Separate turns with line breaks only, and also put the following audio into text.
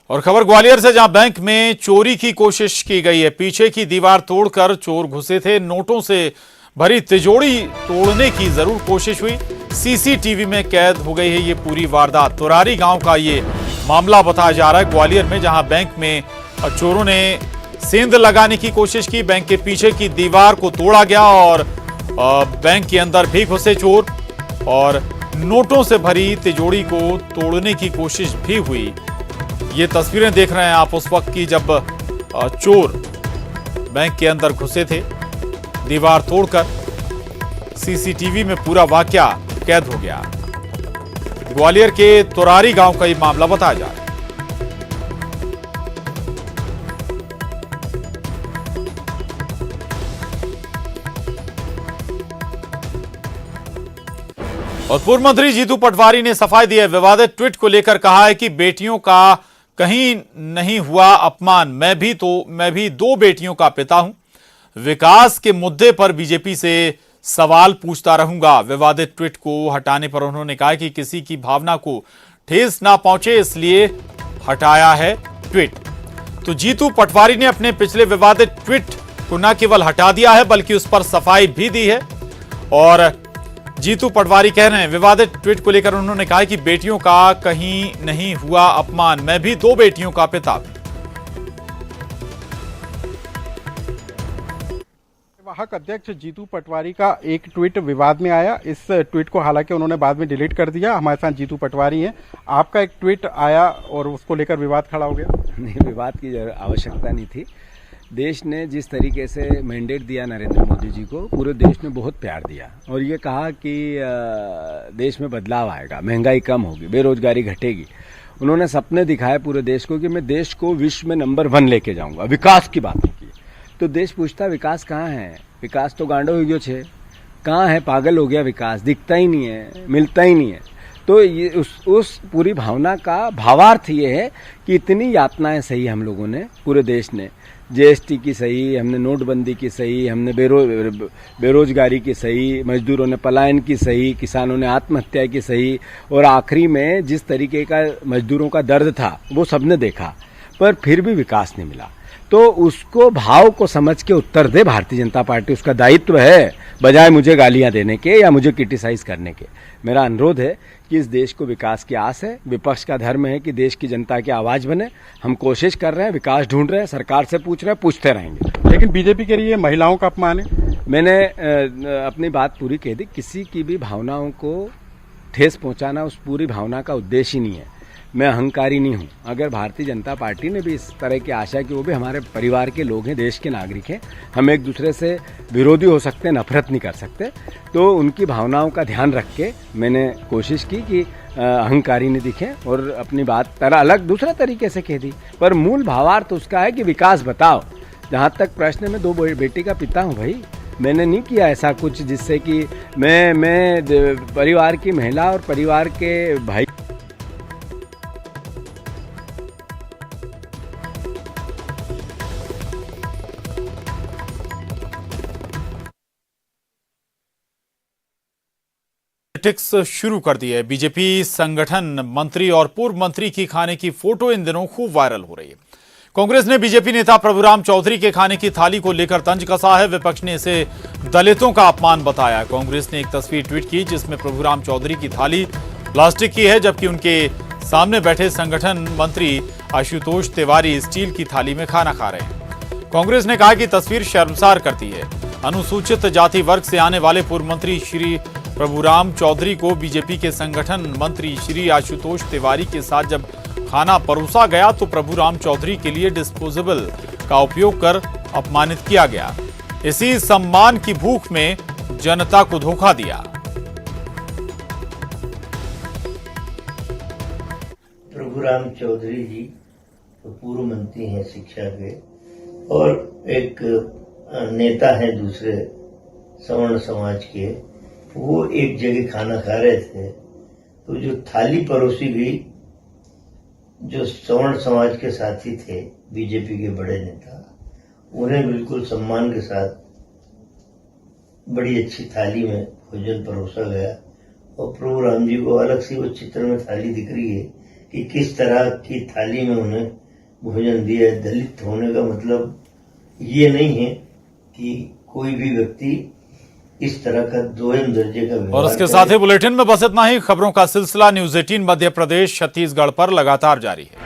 और खबर ग्वालियर से, जहां बैंक में चोरी की कोशिश की गई है। पीछे की दीवार तोड़कर चोर घुसे थे। नोटों से भरी तिजोरी तोड़ने की जरूर कोशिश हुई। सीसीटीवी में कैद हो गई है ये पूरी वारदात। तुरारी गांव का ये मामला बताया जा रहा है ग्वालियर में, जहां बैंक में चोरों ने सेंध लगाने की कोशिश की। बैंक के पीछे की दीवार को तोड़ा गया और बैंक के अंदर भी घुसे चोर और नोटों से भरी तिजोरी को तोड़ने की कोशिश भी हुई। ये तस्वीरें देख रहे हैं आप उस वक्त की, जब चोर बैंक के अंदर घुसे थे दीवार तोड़कर। सीसीटीवी में पूरा वाकया कैद हो गया। ग्वालियर के तुरारी गांव का ये मामला बताया जा रहा है। और पूर्व मंत्री जीतू पटवारी ने सफाई दी है। विवादित ट्वीट को लेकर कहा है कि बेटियों का कहीं नहीं हुआ अपमान। मैं भी दो बेटियों का पिता हूं। विकास के मुद्दे पर बीजेपी से सवाल पूछता रहूंगा। विवादित ट्वीट को हटाने पर उन्होंने कहा कि किसी की भावना को ठेस ना पहुंचे, इसलिए हटाया है ट्वीट। तो जीतू पटवारी ने अपने पिछले विवादित ट्वीट को न केवल हटा दिया है बल्कि उस पर सफाई भी दी है। और जीतू पटवारी कह रहे हैं, विवादित ट्वीट को लेकर उन्होंने कहा कि बेटियों का कहीं नहीं हुआ अपमान। मैं भी दो बेटियों का पिता।
वाहक अध्यक्ष जीतू पटवारी का एक ट्वीट विवाद में आया। इस ट्वीट को हालांकि उन्होंने बाद में डिलीट कर दिया। हमारे साथ जीतू पटवारी हैं। आपका एक ट्वीट आया और उसको लेकर विवाद खड़ा हो गया।
नहीं, विवाद की आवश्यकता नहीं थी। देश ने जिस तरीके से मैंडेट दिया नरेंद्र मोदी जी को, पूरे देश ने बहुत प्यार दिया और ये कहा कि देश में बदलाव आएगा, महंगाई कम होगी, बेरोजगारी घटेगी। उन्होंने सपने दिखाए पूरे देश को कि मैं देश को विश्व में नंबर 1 लेके जाऊंगा। विकास की बात की तो देश पूछता विकास कहाँ है? विकास तो गांडो हो गयो छे, कहाँ है? पागल हो गया विकास, दिखता ही नहीं है, मिलता ही नहीं है। तो ये उस पूरी भावना का भावार्थ ये है कि इतनी यातनाएं सही हम लोगों ने, पूरे देश ने। जीएसटी की सही, हमने नोटबंदी की सही, हमने बेरोजगारी की सही, मजदूरों ने पलायन की सही, किसानों ने आत्महत्या की सही, और आखिरी में जिस तरीके का मजदूरों का दर्द था वो सबने देखा, पर फिर भी विकास नहीं मिला। तो उसको भाव को समझ के उत्तर दे भारतीय जनता पार्टी। उसका दायित्व है, बजाय मुझे गालियां देने के या मुझे क्रिटिसाइज करने के। मेरा अनुरोध है कि इस देश को विकास की आस है। विपक्ष का धर्म है कि देश की जनता की आवाज बने। हम कोशिश कर रहे हैं, विकास ढूंढ रहे हैं, सरकार से पूछ रहे हैं, पूछते रहेंगे।
लेकिन बीजेपी के लिए महिलाओं का अपमान है।
मैंने अपनी बात पूरी कह दी। किसी की भी भावनाओं को ठेस पहुंचाना उस पूरी भावना का उद्देश्य ही नहीं है। मैं अहंकारी नहीं हूं। अगर भारतीय जनता पार्टी ने भी इस तरह की आशा की, वो भी हमारे परिवार के लोग हैं, देश के नागरिक हैं, हम एक दूसरे से विरोधी हो सकते हैं, नफरत नहीं कर सकते। तो उनकी भावनाओं का ध्यान रख के मैंने कोशिश की कि अहंकारी नहीं दिखे और अपनी बात अलग दूसरे तरीके से कह दी। पर मूल भावार्थ उसका है कि विकास बताओ। जहाँ तक प्रश्न में, दो बेटी का पिता हूँ भाई। मैंने नहीं किया ऐसा कुछ जिससे कि मैं परिवार की महिला और परिवार के भाई
शुरू कर दी है। बीजेपी संगठन मंत्री और पूर्व मंत्री की खाने की फोटो इन दिनों खूब वायरल हो रही है। कांग्रेस ने बीजेपी नेता प्रभुराम चौधरी के खाने की थाली को लेकर तंज कसा है। विपक्ष ने इसे दलितों का अपमान बताया। कांग्रेस ने एक तस्वीर ट्वीट की जिसमें प्रभुराम चौधरी की थाली प्लास्टिक की है, जबकि उनके सामने बैठे संगठन मंत्री आशुतोष तिवारी स्टील की थाली में खाना खा रहे हैं। कांग्रेस ने कहा कि तस्वीर शर्मसार करती है। अनुसूचित जाति वर्ग से आने वाले पूर्व मंत्री श्री प्रभुराम चौधरी को बीजेपी के संगठन मंत्री श्री आशुतोष तिवारी के साथ जब खाना परोसा गया तो प्रभुराम चौधरी के लिए डिस्पोजेबल का उपयोग कर अपमानित किया गया। इसी सम्मान की भूख में जनता को धोखा दिया।
प्रभुराम चौधरी जी पूर्व मंत्री हैं शिक्षा के और एक नेता हैं दूसरे सवर्ण समाज के। वो एक जगह खाना खा रहे थे तो जो थाली परोसी गई, जो सवर्ण समाज के साथी थे, बीजेपी के बड़े नेता, उन्हें बिल्कुल सम्मान के साथ बड़ी अच्छी थाली में भोजन परोसा गया। और प्रभु राम जी को अलग से वो चित्र में थाली दिख रही है कि किस तरह की थाली में उन्हें भोजन दिया। दलित होने का मतलब ये नहीं है कि कोई भी व्यक्ति इस तरह का दोयम दर्जे का व्यवहार
और इसके
करे।
साथ ही बुलेटिन में बस इतना ही। खबरों का सिलसिला न्यूज 18 मध्य प्रदेश छत्तीसगढ़ पर लगातार जारी है।